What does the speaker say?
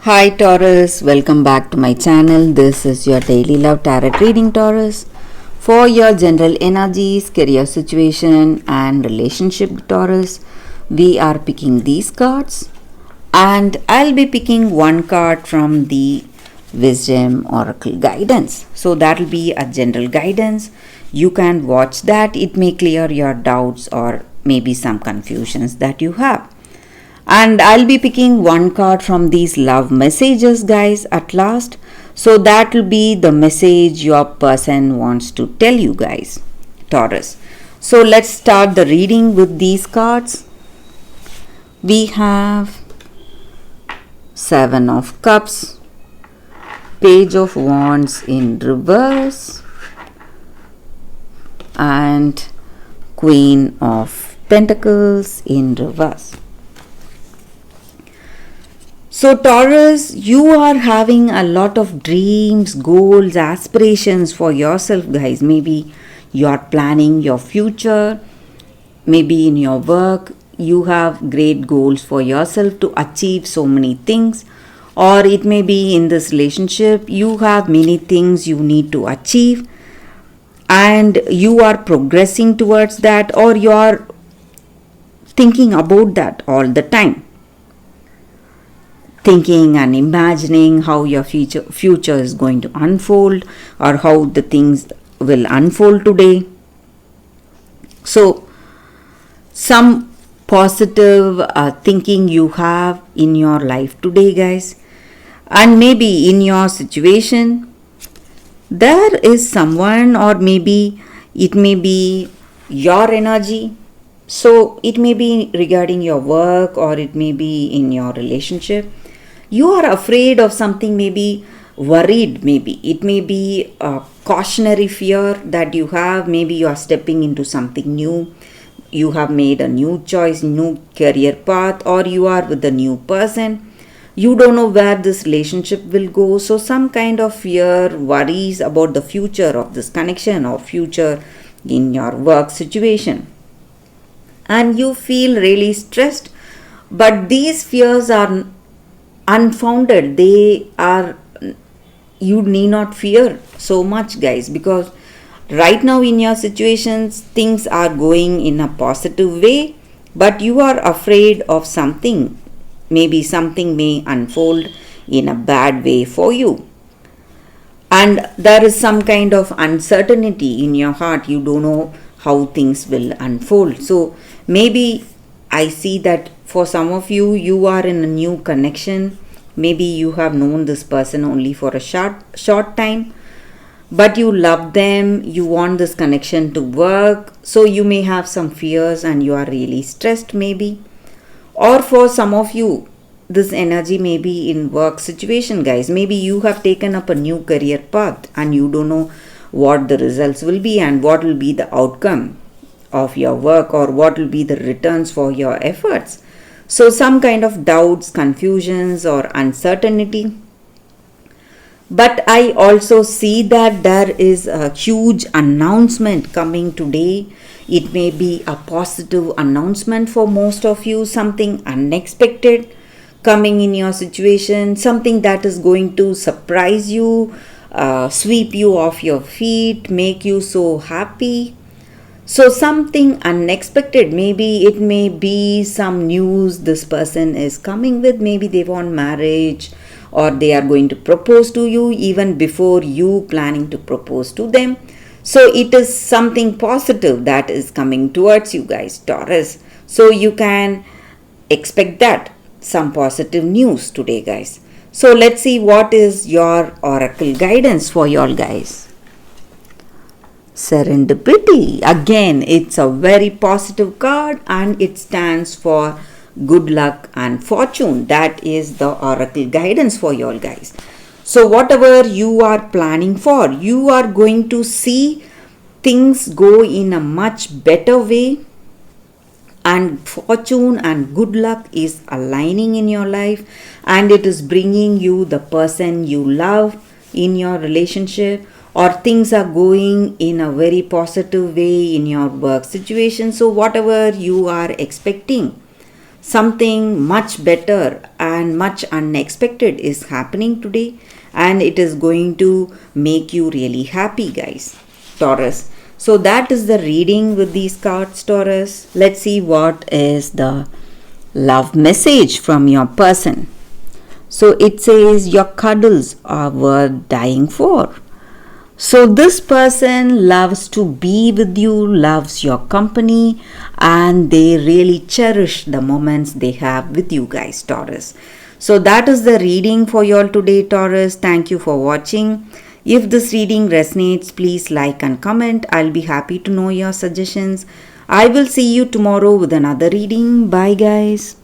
Hi Taurus, welcome back to my channel. This is your daily love tarot reading, Taurus. For your general energies, career situation and relationship, Taurus, we are picking these cards and I'll be picking one card from the Wisdom Oracle Guidance. So that'll be a general guidance. You can watch that. It may clear your doubts or maybe some confusions that you have. And I'll be picking one card from these love messages, guys, at last. So that will be the message your person wants to tell you, guys, Taurus. So let's start the reading with these cards. We have Seven of Cups, Page of Wands in reverse, and Queen of Pentacles in reverse. So Taurus, you are having a lot of dreams, goals, aspirations for yourself, guys. Maybe you are planning your future, maybe in your work, you have great goals for yourself to achieve so many things, or it may be in this relationship, you have many things you need to achieve and you are progressing towards that, or you are thinking about that all the time. Thinking and imagining how your future is going to unfold or how the things will unfold today. So some positive thinking you have in your life today, guys, and maybe in your situation there is someone, or maybe it may be your energy. So it may be regarding your work or it may be in your relationship. You are afraid of something, maybe worried, maybe it may be a cautionary fear that you have. Maybe you are stepping into something new, you have made a new choice, new career path, or you are with a new person, you don't know where this relationship will go. So some kind of fear, worries about the future of this connection or future in your work situation, and you feel really stressed. But these fears are unfounded. They are, you need not fear so much, guys, because right now in your situations things are going in a positive way, but you are afraid of something. Maybe something may unfold in a bad way for you, and there is some kind of uncertainty in your heart. You don't know how things will unfold. So maybe I see that for some of you, you are in a new connection. Maybe you have known this person only for a short time, but you love them, you want this connection to work. So you may have some fears and you are really stressed, maybe. Or for some of you, this energy may be in work situation, guys. Maybe you have taken up a new career path and you don't know what the results will be and what will be the outcome of your work, or what will be the returns for your efforts. So some kind of doubts, confusions, or uncertainty. But I also see that there is a huge announcement coming today. It may be a positive announcement for most of you, something unexpected coming in your situation, something that is going to surprise you, sweep you off your feet, make you so happy. So something unexpected, maybe it may be some news this person is coming with. Maybe they want marriage, or they are going to propose to you even before you planning to propose to them. So it is something positive that is coming towards you, guys, Taurus. So you can expect that some positive news today, guys. So let's see what is your oracle guidance for y'all, guys. Serendipity. Again, it's a very positive card and it stands for good luck and fortune. That is the oracle guidance for y'all, guys. So whatever you are planning for, you are going to see things go in a much better way, and fortune and good luck is aligning in your life, and it is bringing you the person you love in your relationship, or things are going in a very positive way in your work situation. So whatever you are expecting, something much better and much unexpected is happening today, and it is going to make you really happy, guys, Taurus. So that is the reading with these cards, Taurus. Let's see what is the love message from your person. So it says your cuddles are worth dying for. So this person loves to be with you, loves your company, and they really cherish the moments they have with you guys, Taurus. So that is the reading for you all today, Taurus. Thank you for watching. If this reading resonates, please like and comment. I'll be happy to know your suggestions. I will see you tomorrow with another reading. Bye, guys.